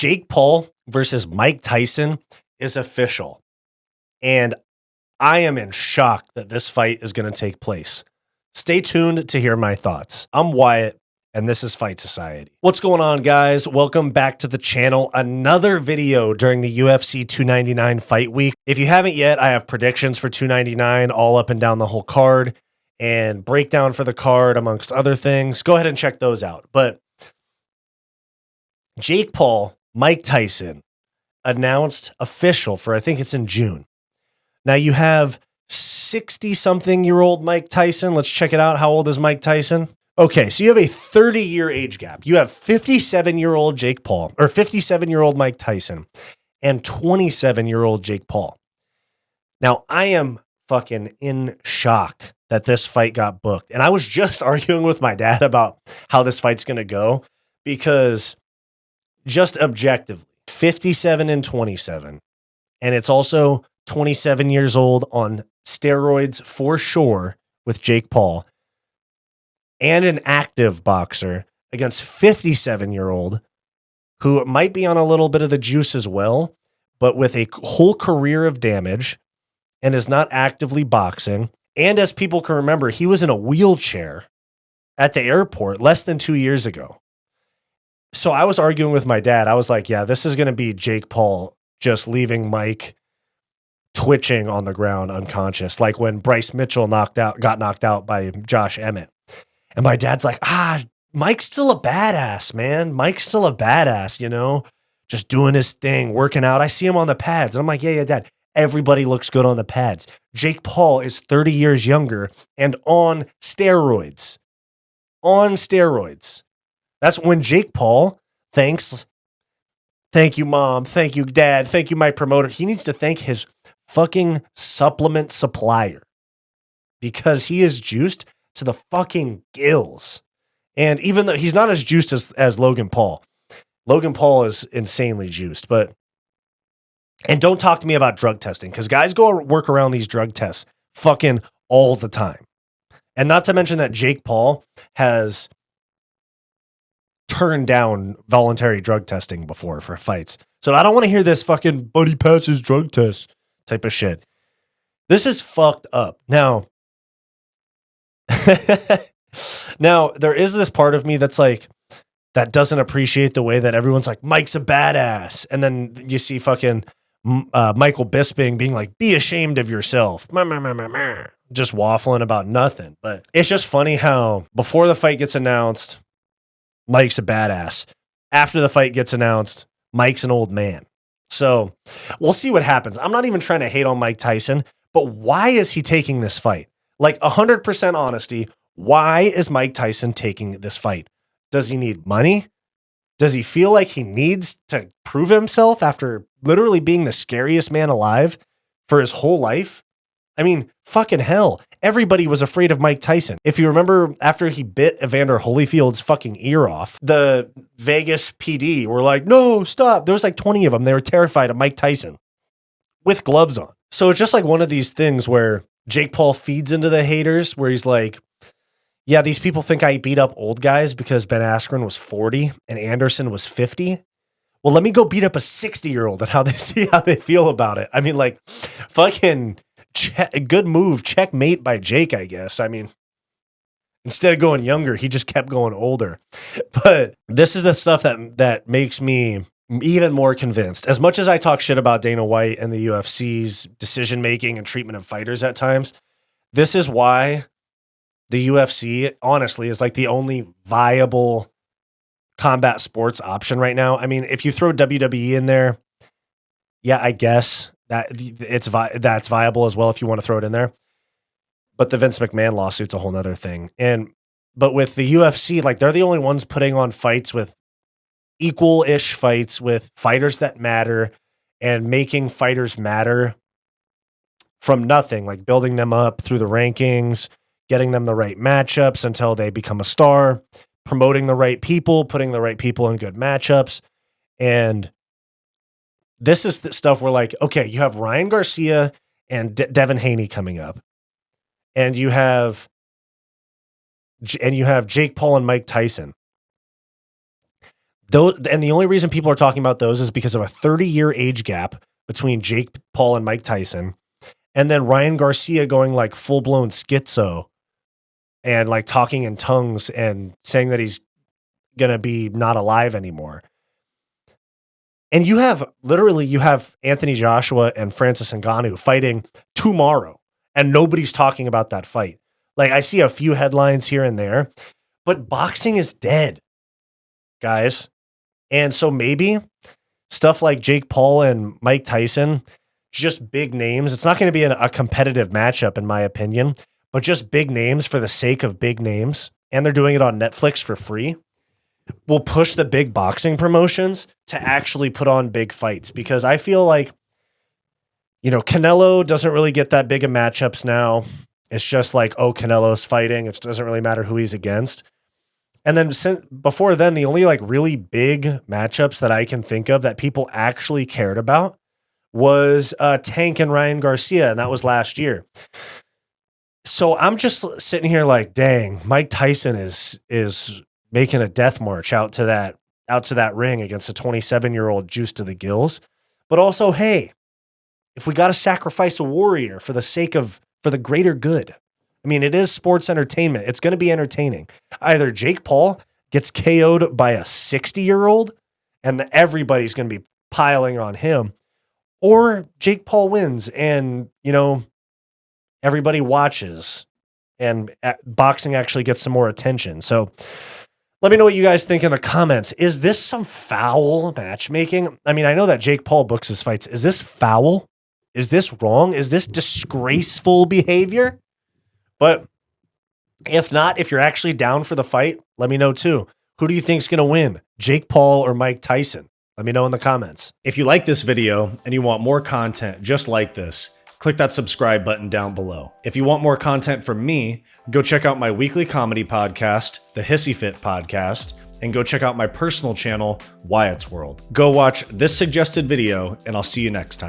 Jake Paul versus Mike Tyson is official. And I am in shock that this fight is going to take place. Stay tuned to hear my thoughts. I'm Wyatt, and this is Fight Society. What's going on, guys? Welcome back to the channel. Another video during the UFC 299 fight week. If you haven't yet, I have predictions for 299 all up and down the whole card and breakdown for the card, amongst other things. Go ahead and check those out. But Jake Paul, Mike Tyson, announced official for, I think it's in June. Now you have 60-something-year-old Mike Tyson. Let's check it out. How old is Mike Tyson? Okay, so you have a 30-year age gap. You have 57-year-old Jake Paul, or 57-year-old Mike Tyson, and 27-year-old Jake Paul. Now, I am fucking in shock that this fight got booked. And I was just arguing with my dad about how this fight's going to go, because just objectively, 57 and 27, and it's also 27 years old on steroids for sure with Jake Paul, and an active boxer against 57-year-old who might be on a little bit of the juice as well, but with a whole career of damage and is not actively boxing. And as people can remember, he was in a wheelchair at the airport less than 2 years ago. So I was arguing with my dad. I was like, yeah, this is going to be Jake Paul just leaving Mike twitching on the ground unconscious, like when Bryce Mitchell got knocked out by Josh Emmett. And my dad's like, Mike's still a badass, man. Mike's still a badass, you know, just doing his thing, working out. I see him on the pads. And I'm like, yeah, Dad, everybody looks good on the pads. Jake Paul is 30 years younger and on steroids. On steroids. That's when Jake Paul thank you, Mom. Thank you, Dad. Thank you, my promoter. He needs to thank his fucking supplement supplier, because he is juiced to the fucking gills. And even though he's not as juiced as Logan Paul is insanely juiced. And don't talk to me about drug testing, because guys go work around these drug tests fucking all the time. And not to mention that Jake Paul has turned down voluntary drug testing before for fights. So I don't want to hear this fucking buddy passes drug test type of shit. This is fucked up. Now, there is this part of me that's like, that doesn't appreciate the way that everyone's like, Mike's a badass. And then you see fucking Michael Bisping being like, be ashamed of yourself. Just waffling about nothing. But it's just funny how before the fight gets announced, Mike's a badass. After the fight gets announced, Mike's an old man. So we'll see what happens. I'm not even trying to hate on Mike Tyson, but why is he taking this fight? Like 100% honesty, why is Mike Tyson taking this fight? Does he need money? Does he feel like he needs to prove himself after literally being the scariest man alive for his whole life? I mean, fucking hell. Everybody was afraid of Mike Tyson. If you remember, after he bit Evander Holyfield's fucking ear off, the Vegas PD were like, no, stop. There was like 20 of them. They were terrified of Mike Tyson with gloves on. So it's just like one of these things where Jake Paul feeds into the haters, where he's like, yeah, these people think I beat up old guys because Ben Askren was 40 and Anderson was 50. Well, let me go beat up a 60-year-old and see how they feel about it. I mean, like, fucking good move, checkmate by Jake, I guess. I mean, instead of going younger, he just kept going older. But this is the stuff that makes me even more convinced. As much as I talk shit about Dana White and the UFC's decision-making and treatment of fighters at times, this is why the UFC, honestly, is like the only viable combat sports option right now. I mean, if you throw WWE in there, yeah, I guess that's viable as well if you want to throw it in there. But the Vince McMahon lawsuit's a whole nother thing. But with the UFC, like, they're the only ones putting on fights with equal-ish fights with fighters that matter and making fighters matter from nothing, like building them up through the rankings, getting them the right matchups until they become a star, promoting the right people, putting the right people in good matchups. And this is the stuff where, like, okay, you have Ryan Garcia and Devin Haney coming up, and you have Jake Paul and Mike Tyson. And the only reason people are talking about those is because of a 30-year age gap between Jake Paul and Mike Tyson, and then Ryan Garcia going like full-blown schizo and like talking in tongues and saying that he's going to be not alive anymore. And you have Anthony Joshua and Francis Ngannou fighting tomorrow, and nobody's talking about that fight. Like, I see a few headlines here and there, but boxing is dead, guys. And so maybe stuff like Jake Paul and Mike Tyson, just big names. It's not going to be a competitive matchup, in my opinion, but just big names for the sake of big names. And they're doing it on Netflix for free. Will push the big boxing promotions to actually put on big fights, because I feel like, Canelo doesn't really get that big of matchups now. It's just like, oh, Canelo's fighting. It doesn't really matter who he's against. And then before then, the only like really big matchups that I can think of that people actually cared about was Tank and Ryan Garcia, and that was last year. So I'm just sitting here like, dang, Mike Tyson is making a death march out to that ring against a 27-year-old juiced to the gills. But also, hey, if we got to sacrifice a warrior for the greater good. I mean, it is sports entertainment. It's going to be entertaining. Either Jake Paul gets KO'd by a 60-year-old and everybody's going to be piling on him, or Jake Paul wins and, everybody watches and boxing actually gets some more attention. So let me know what you guys think in the comments. Is this some foul matchmaking? I mean, I know that Jake Paul books his fights. Is this foul? Is this wrong? Is this disgraceful behavior? But if not, if you're actually down for the fight, let me know too. Who do you think's going to win, Jake Paul or Mike Tyson? Let me know in the comments. If you like this video and you want more content just like this, click that subscribe button down below. If you want more content from me, go check out my weekly comedy podcast, the Hissyfit podcast, and go check out my personal channel, Wyatt's World. Go watch this suggested video, and I'll see you next time.